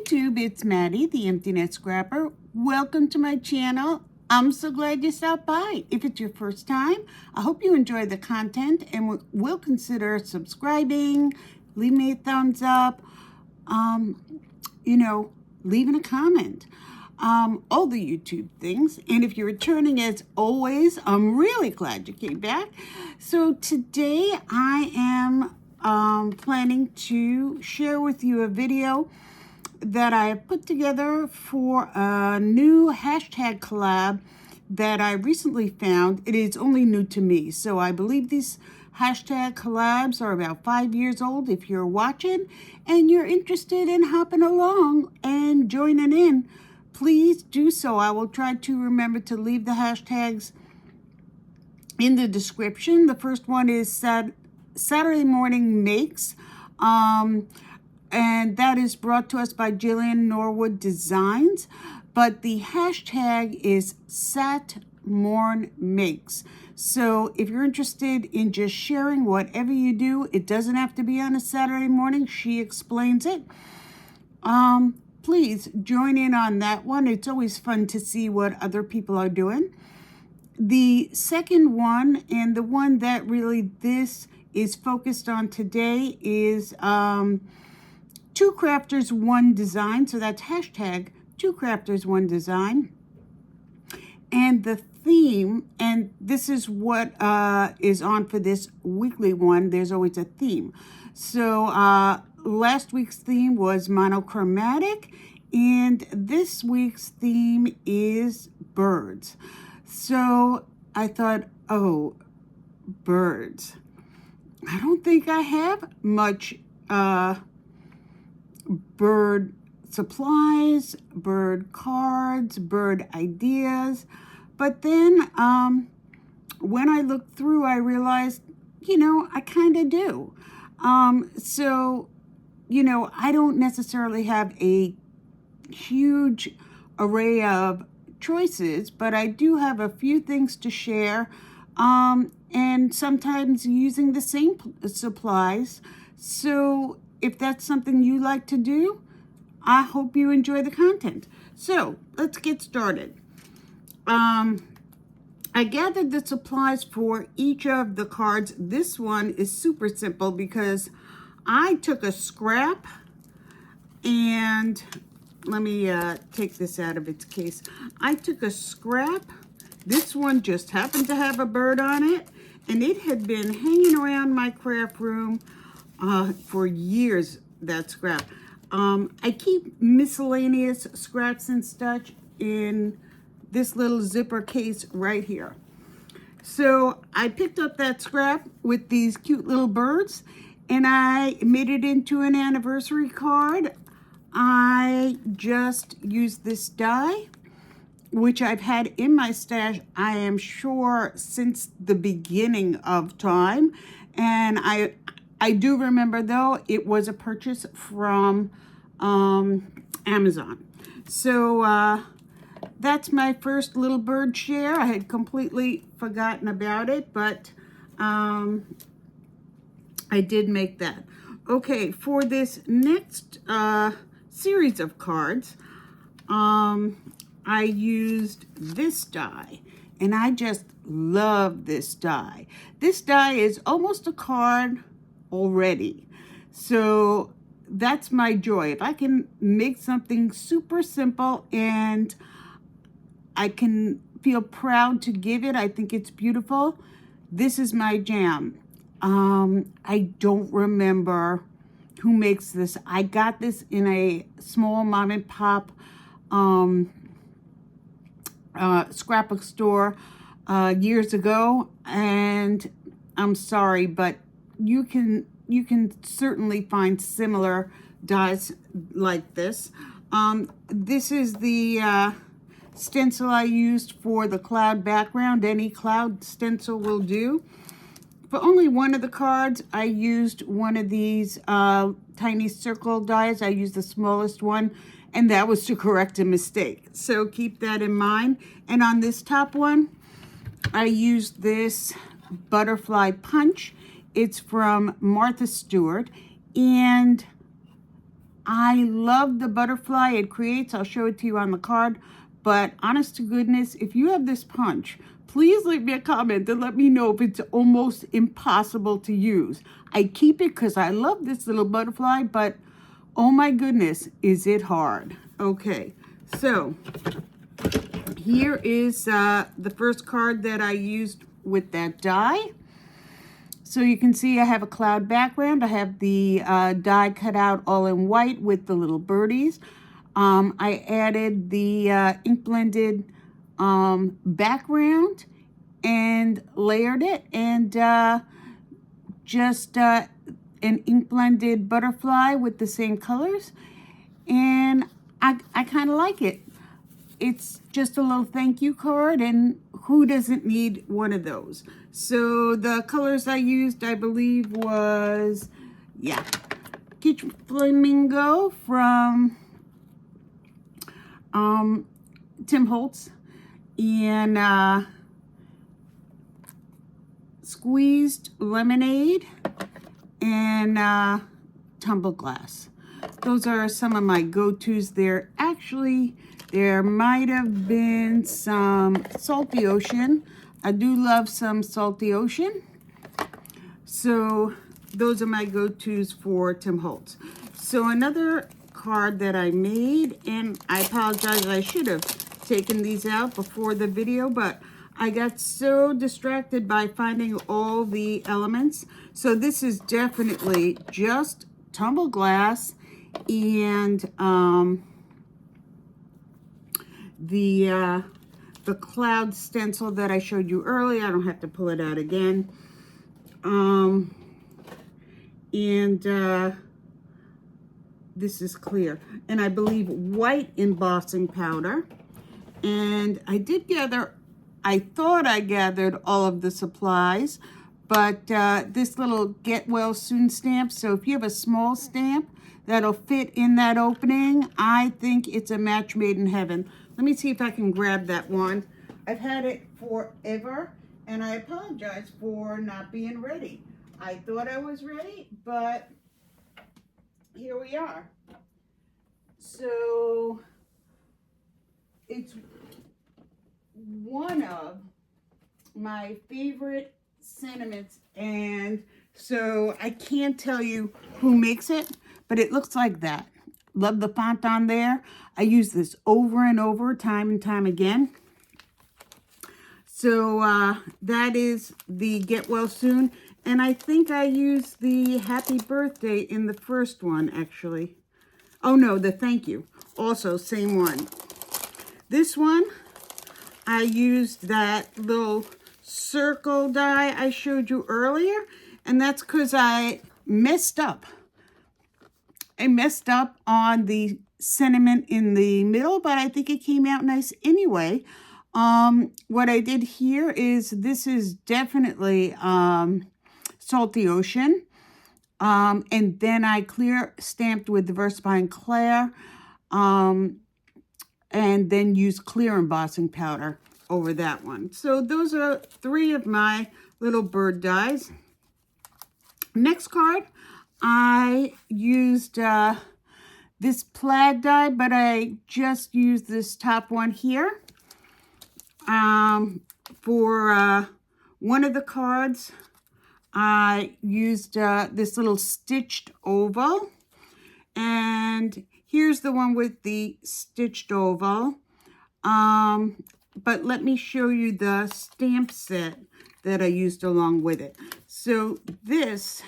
YouTube, it's Maddie, the Empty Net Scrapper. Welcome to my channel. I'm so glad you stopped by. If it's your first time, I hope you enjoy the content and will consider subscribing, leave me a thumbs up, leaving a comment. All the YouTube things. And if you're returning, as always, I'm really glad you came back. So today I am planning to share with you a video that I put together for a new hashtag collab that I recently found. It is only new to me, so I believe these hashtag collabs are about 5 years old. If you're watching and you're interested in hopping along and joining in, please do so. I will try to remember to leave the hashtags in the description. The first one is Saturday Morning Makes, and that is brought to us by Jillian Norwood Designs. But the hashtag is SatMornMakes. So if you're interested in just sharing whatever you do, it doesn't have to be on a Saturday morning. She explains it. Please join in on that one. It's always fun to see what other people are doing. The second one, and the one that really this is focused on today, is Two Crafters One Design. So that's hashtag Two Crafters One Design. And the theme, and this is what is on for this weekly one. There's always a theme. So last week's theme was monochromatic, and this week's theme is birds. So I thought, oh, birds. I don't think I have much bird supplies, bird cards, bird ideas. But then when I looked through, I realized, I kind of do. I don't necessarily have a huge array of choices, but I do have a few things to share, and sometimes using the same supplies. So if that's something you like to do, I hope you enjoy the content. So let's get started. I gathered the supplies for each of the cards. This one is super simple because I took a scrap, and let me take this out of its case. I took a scrap. This one just happened to have a bird on it, and it had been hanging around my craft room for years, that scrap. I keep miscellaneous scraps and such in this little zipper case right here. So I picked up that scrap with these cute little birds, and I made it into an anniversary card. I just used this die, which I've had in my stash, I am sure, since the beginning of time. And I do remember, though, it was a purchase from Amazon. So that's my first little bird share. I had completely forgotten about it, but I did make that. Okay, for this next series of cards, I used this die, and I just love this die. This die is almost a card already, so that's my joy. If I can make something super simple and I can feel proud to give it, I think it's beautiful, this is my jam. I don't remember who makes this. I got this in a small mom and pop scrapbook store years ago, and I'm sorry, but you can certainly find similar dies like this. This is the stencil I used for the cloud background. Any cloud stencil will do. For only one of the cards, I used one of these tiny circle dies. I used the smallest one, and that was to correct a mistake. So keep that in mind. And on this top one, I used this butterfly punch. It's from Martha Stewart, and I love the butterfly it creates. I'll show it to you on the card. But honest to goodness, if you have this punch, please leave me a comment and let me know if it's almost impossible to use. I keep it because I love this little butterfly, but oh my goodness, is it hard. Okay, so here is the first card that I used with that die. So you can see I have a cloud background. I have the die cut out all in white with the little birdies. I added the ink blended background and layered it, and just an ink blended butterfly with the same colors, and I kind of like it. It's just a little thank you card, and who doesn't need one of those? So the colors I used, I believe, was, yeah, Peach Flamingo from Tim Holtz, and Squeezed Lemonade, and Tumble Glass. Those are some of my go-tos there. Actually, there might have been some Salty Ocean. I do love some Salty Ocean. So those are my go-tos for Tim Holtz. So another card that I made, and I apologize, I should have taken these out before the video, but I got so distracted by finding all the elements. So this is definitely just Tumble Glass and the cloud stencil that I showed you earlier. I don't have to pull it out again. This is clear, and I believe white embossing powder. And I thought I gathered all of the supplies, but this little get well soon stamp. So if you have a small stamp that'll fit in that opening, I think it's a match made in heaven. Let me see if I can grab that one. I've had it forever, and I apologize for not being ready. I thought I was ready, but here we are. So it's one of my favorite sentiments, and so I can't tell you who makes it, but it looks like that. Love the font on there. I use this over and over, time and time again. So that is the Get Well Soon. And I think I used the Happy Birthday in the first one, actually. Oh, no, the Thank You. Also, same one. This one, I used that little circle die I showed you earlier. And that's because I messed up. I messed up on the sentiment in the middle, but I think it came out nice anyway. What I did here is, this is definitely Salty Ocean. And then I clear stamped with the Versapine Claire, and then use clear embossing powder over that one. So those are three of my little bird dies. Next card, I used this plaid die, but I just used this top one here. For one of the cards, I used this little stitched oval, and here's the one with the stitched oval. But let me show you the stamp set that I used along with it. So this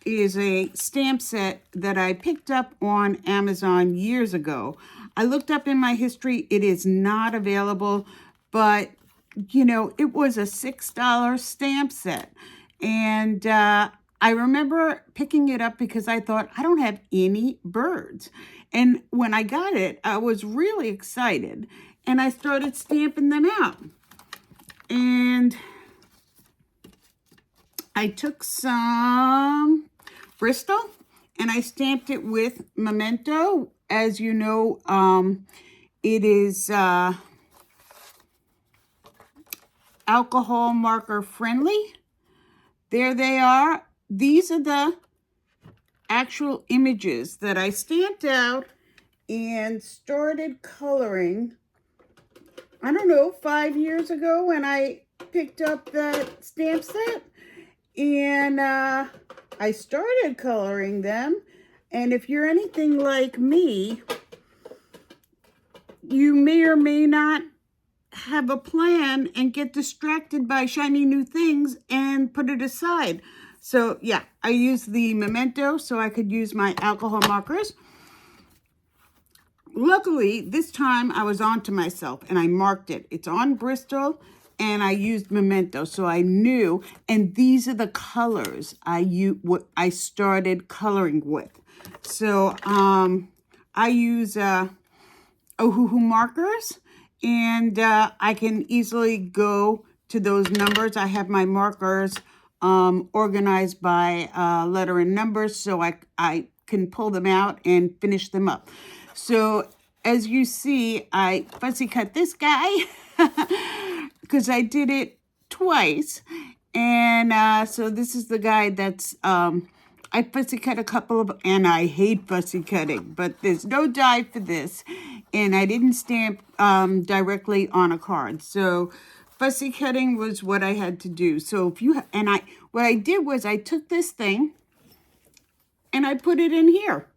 is a stamp set that I picked up on Amazon years ago. I looked up in my history, it is not available, but you know, it was a $6 stamp set. And I remember picking it up because I thought, I don't have any birds. And when I got it, I was really excited. And I started stamping them out. And I took some Bristol and I stamped it with Memento. As you know, it is alcohol marker friendly. There they are. These are the actual images that I stamped out and started coloring, I don't know, 5 years ago when I picked up that stamp set. And I started coloring them. And if you're anything like me, you may or may not have a plan and get distracted by shiny new things and put it aside. So yeah, I used the Memento so I could use my alcohol markers. Luckily, this time I was on to myself and I marked it. It's on Bristol and I used Memento, so I knew. And these are the colors what I started coloring with. So I use Ohuhu markers, and I can easily go to those numbers. I have my markers organized by letter and numbers, so I can pull them out and finish them up. So as you see, I fussy cut this guy because I did it twice. And so this is the guy that's, I fussy cut a couple of, and I hate fussy cutting, but there's no die for this. And I didn't stamp directly on a card. So fussy cutting was what I had to do. So if you, what I did was I took this thing and I put it in here.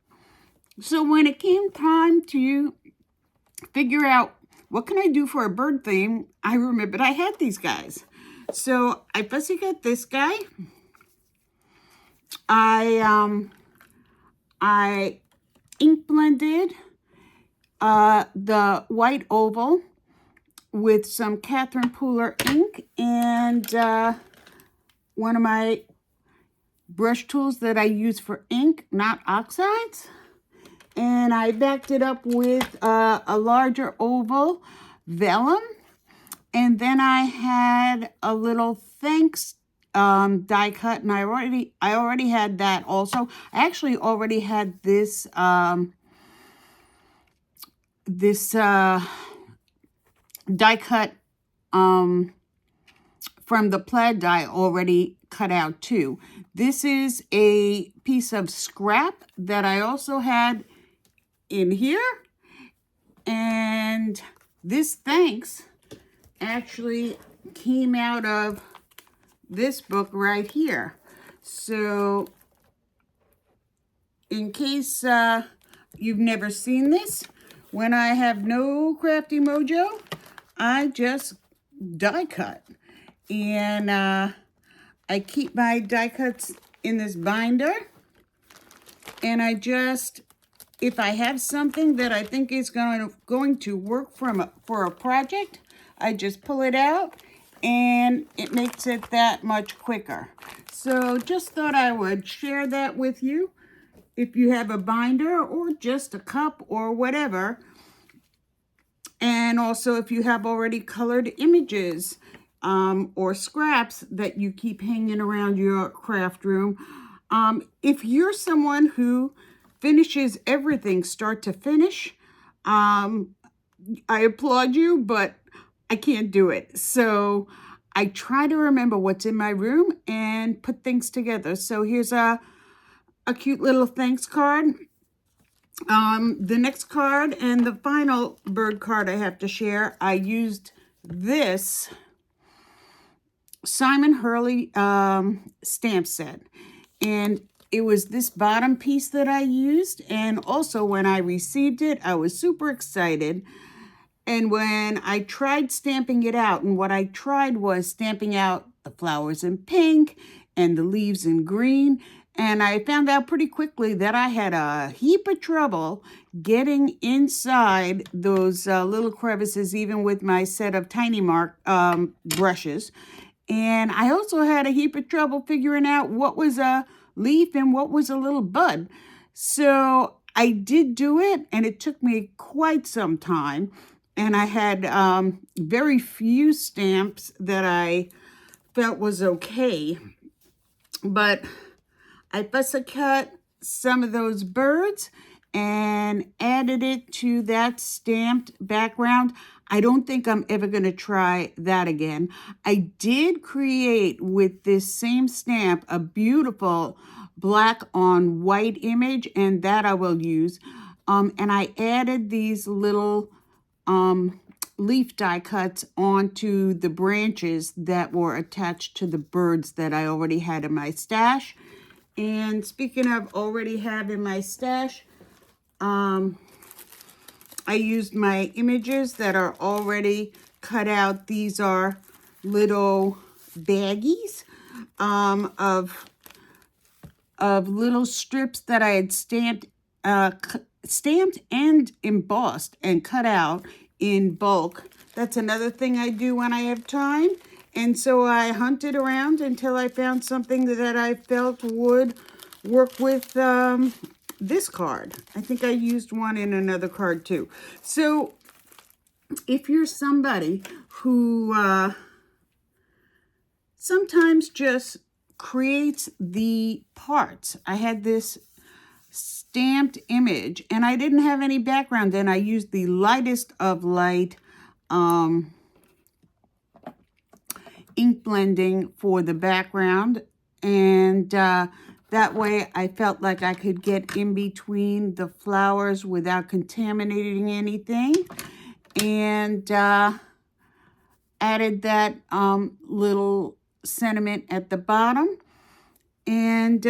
So when it came time to figure out what can I do for a bird theme, I remembered I had these guys. So I fussy cut this guy. I ink blended the white oval with some Catherine Pooler ink and one of my brush tools that I use for ink, not oxides. And I backed it up with a larger oval vellum. And then I had a little thanks die cut, and I already had that also. I actually already had this die cut from the plaid die already cut out too. This is a piece of scrap that I also had in here, and this thanks actually came out of this book right here. So in case you've never seen this, when I have no crafty mojo, I just die cut. And I keep my die cuts in this binder, and I just, if I have something that I think is going to work for a project, I just pull it out and it makes it that much quicker. So just thought I would share that with you. If you have a binder or just a cup or whatever. And also if you have already colored images or scraps that you keep hanging around your craft room. If you're someone who finishes everything start to finish, I applaud you, but I can't do it. So I try to remember what's in my room and put things together. So here's a cute little thanks card. The next card and the final bird card I have to share, I used this Simon Hurley stamp set. And it was this bottom piece that I used. And also when I received it, I was super excited. And when I tried stamping it out, and what I tried was stamping out the flowers in pink and the leaves in green, and I found out pretty quickly that I had a heap of trouble getting inside those little crevices, even with my set of tiny mark brushes. And I also had a heap of trouble figuring out what was a leaf and what was a little bud. So I did do it, and it took me quite some time. And I had very few stamps that I felt was okay. But I fussy cut some of those birds and added it to that stamped background. I don't think I'm ever going to try that again. I did create with this same stamp a beautiful black on white image, and that I will use. And I added these little leaf die cuts onto the branches that were attached to the birds that I already had in my stash. And speaking of already have in my stash, I used my images that are already cut out. These are little baggies of little strips that I had stamped and embossed and cut out in bulk. That's another thing I do when I have time. And so I hunted around until I found something that I felt would work with this card. I think I used one in another card too. So if you're somebody who sometimes just creates the parts. I had this stamped image and I didn't have any background, and I used the lightest of light ink blending for the background, and that way I felt like I could get in between the flowers without contaminating anything, and added that little sentiment at the bottom, and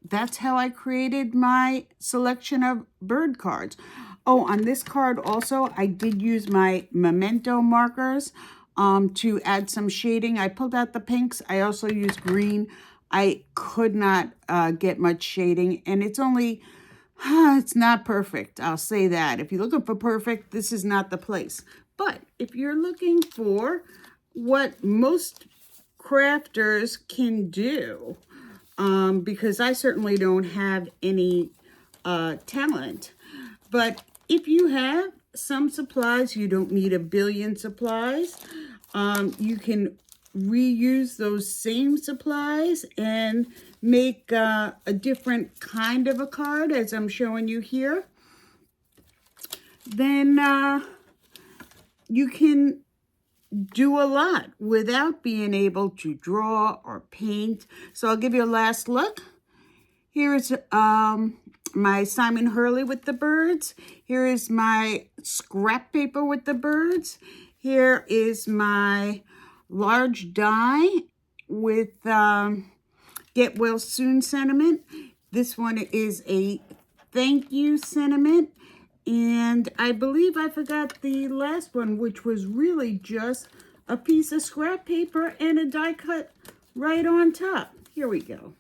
that's how I created my selection of bird cards. Oh, on this card also, I did use my memento markers to add some shading. I pulled out the pinks. I also used green. I could not get much shading, and it's only, it's not perfect. I'll say that. If you're looking for perfect, this is not the place. But if you're looking for what most crafters can do, because I certainly don't have any talent, but if you have some supplies, you don't need a billion supplies. You can reuse those same supplies and make a different kind of a card, as I'm showing you here. Then you can do a lot without being able to draw or paint. So I'll give you a last look. Here's my Simon Hurley with the birds. Here is my scrap paper with the birds. Here is my large die with Get Well Soon sentiment. This one is a thank you sentiment. And I believe I forgot the last one, which was really just a piece of scrap paper and a die cut right on top. Here we go.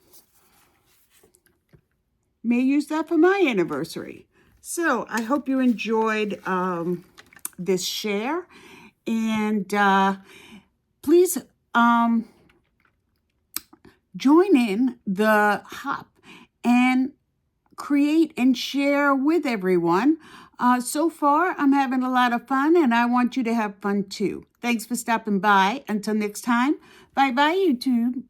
May use that for my anniversary. So I hope you enjoyed this share. And please join in the hop and create and share with everyone. So far, I'm having a lot of fun, and I want you to have fun too. Thanks for stopping by. Until next time, bye-bye, YouTube.